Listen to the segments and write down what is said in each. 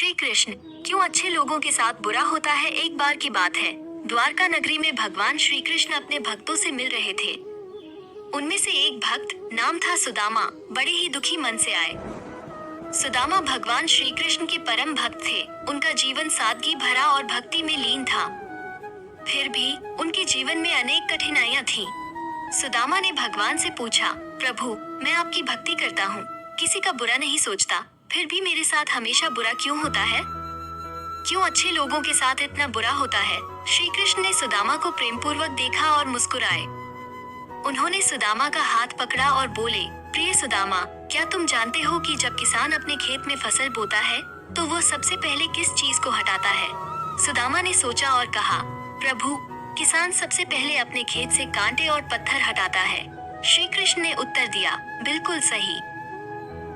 श्री कृष्ण, क्यों अच्छे लोगों के साथ बुरा होता है। एक बार की बात है, द्वारका नगरी में भगवान श्री कृष्ण अपने भक्तों से मिल रहे थे। उनमें से एक भक्त, नाम था सुदामा, बड़े ही दुखी मन से आए। सुदामा भगवान श्री कृष्ण के परम भक्त थे। उनका जीवन सादगी भरा और भक्ति में लीन था। फिर भी उनके जीवन में अनेक कठिनाइयां थीं। सुदामा ने भगवान से पूछा, प्रभु, मैं आपकी भक्ति करता हूँ, किसी का बुरा नहीं सोचता, फिर भी मेरे साथ हमेशा बुरा क्यों होता है? क्यों अच्छे लोगों के साथ इतना बुरा होता है? श्री कृष्ण ने सुदामा को प्रेमपूर्वक देखा और मुस्कुराए। उन्होंने सुदामा का हाथ पकड़ा और बोले, प्रिय सुदामा, क्या तुम जानते हो कि जब किसान अपने खेत में फसल बोता है तो वो सबसे पहले किस चीज को हटाता है? सुदामा ने सोचा और कहा, प्रभु, किसान सबसे पहले अपने खेत से कांटे और पत्थर हटाता है। श्री कृष्ण ने उत्तर दिया, बिल्कुल सही।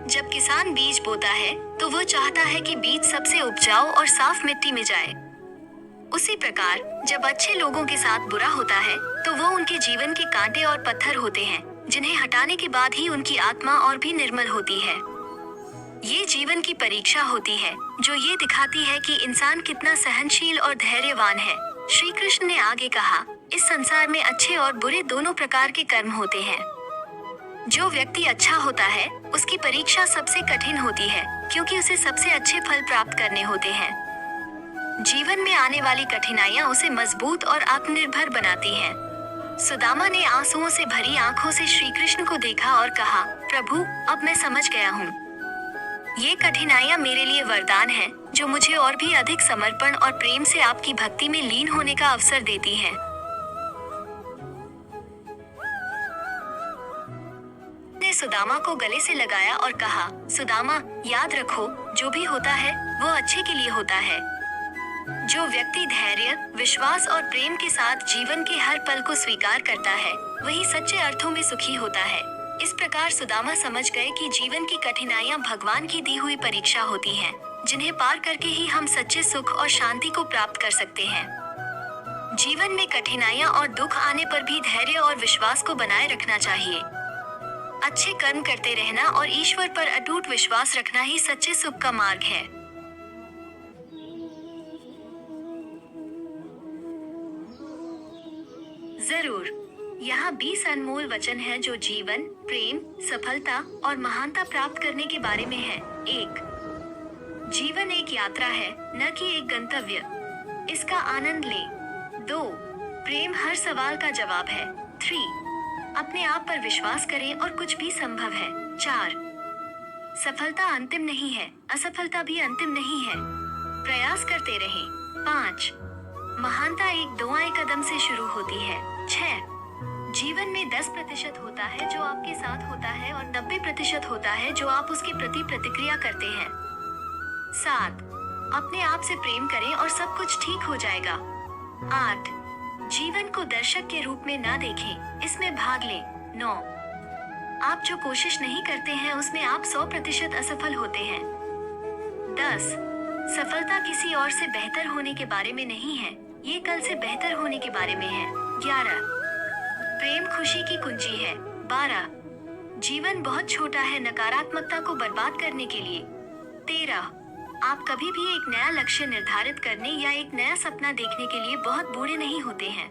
जब किसान बीज बोता है तो वो चाहता है कि बीज सबसे उपजाऊ और साफ मिट्टी में जाए। उसी प्रकार जब अच्छे लोगों के साथ बुरा होता है तो वो उनके जीवन के कांटे और पत्थर होते हैं, जिन्हें हटाने के बाद ही उनकी आत्मा और भी निर्मल होती है। ये जीवन की परीक्षा होती है जो ये दिखाती है कि इंसान कितना सहनशील और धैर्यवान है। श्री कृष्ण ने आगे कहा, इस संसार में अच्छे और बुरे दोनों प्रकार के कर्म होते हैं। जो व्यक्ति अच्छा होता है उसकी परीक्षा सबसे कठिन होती है, क्योंकि उसे सबसे अच्छे फल प्राप्त करने होते हैं। जीवन में आने वाली कठिनाइयां उसे मजबूत और आत्मनिर्भर बनाती हैं। सुदामा ने आंसुओं से भरी आंखों से श्री कृष्ण को देखा और कहा, प्रभु, अब मैं समझ गया हूँ। ये कठिनाइयां मेरे लिए वरदान है, जो मुझे और भी अधिक समर्पण और प्रेम से आपकी भक्ति में लीन होने का अवसर देती हैं। ने सुदामा को गले से लगाया और कहा, सुदामा, याद रखो, जो भी होता है वो अच्छे के लिए होता है। जो व्यक्ति धैर्य, विश्वास और प्रेम के साथ जीवन के हर पल को स्वीकार करता है, वही सच्चे अर्थों में सुखी होता है। इस प्रकार सुदामा समझ गए कि जीवन की कठिनाइयां भगवान की दी हुई परीक्षा होती हैं, जिन्हें पार करके ही हम सच्चे सुख और शांति को प्राप्त कर सकते हैं। जीवन में कठिनाइयां और दुख आने पर भी धैर्य और विश्वास को बनाए रखना चाहिए। अच्छे कर्म करते रहना और ईश्वर पर अटूट विश्वास रखना ही सच्चे सुख का मार्ग है। जरूर, यहाँ 20 अनमोल वचन हैं जो जीवन, प्रेम, सफलता और महानता प्राप्त करने के बारे में है। 1. जीवन एक यात्रा है, न कि एक गंतव्य। इसका आनंद लें। 2. प्रेम हर सवाल का जवाब है। 3. अपने आप पर विश्वास करें और कुछ भी संभव है। 4. सफलता अंतिम नहीं है, असफलता भी अंतिम नहीं है, प्रयास करते रहें। 5. महानता एक दुआएं कदम से शुरू होती है। 6. जीवन में 10% होता है जो आपके साथ होता है और 90% होता है जो आप उसके प्रति प्रतिक्रिया करते हैं। 7. अपने आप से प्रेम करें और सब कुछ ठीक हो जाएगा। 8. जीवन को दर्शक के रूप में ना देखें, इसमें भाग लें। 9. आप जो कोशिश नहीं करते हैं उसमें आप 100% असफल होते हैं। 10. सफलता किसी और से बेहतर होने के बारे में नहीं है, ये कल से बेहतर होने के बारे में है। 11. प्रेम खुशी की कुंजी है। 12. जीवन बहुत छोटा है नकारात्मकता को बर्बाद करने के लिए। 13. आप कभी भी एक नया लक्ष्य निर्धारित करने या एक नया सपना देखने के लिए बहुत बूढ़े नहीं होते हैं।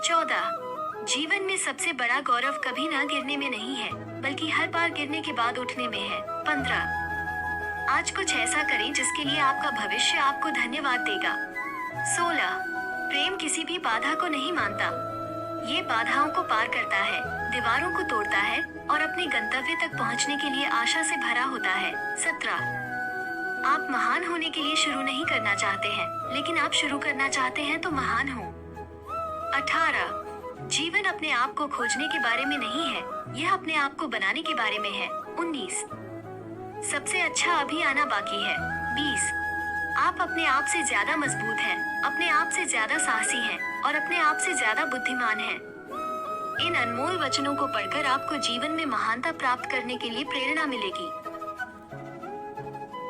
14. जीवन में सबसे बड़ा गौरव कभी ना गिरने में नहीं है, बल्कि हर बार गिरने के बाद उठने में है। 15. आज कुछ ऐसा करें जिसके लिए आपका भविष्य आपको धन्यवाद देगा। 16. प्रेम किसी भी बाधा को नहीं मानता, ये बाधाओं को पार करता है, दीवारों को तोड़ता है और अपने गंतव्य तक पहुंचने के लिए आशा से भरा होता है। 17. आप महान होने के लिए शुरू नहीं करना चाहते हैं, लेकिन आप शुरू करना चाहते हैं तो महान हो। 18. जीवन अपने आप को खोजने के बारे में नहीं है, यह अपने आप को बनाने के बारे में है। 19. सबसे अच्छा अभी आना बाकी है। 20. आप अपने आप से ज्यादा मजबूत हैं, अपने आप से ज्यादा साहसी हैं और अपने आप से ज्यादा बुद्धिमान हैं। इन अनमोल वचनों को पढ़कर आपको जीवन में महानता प्राप्त करने के लिए प्रेरणा मिलेगी।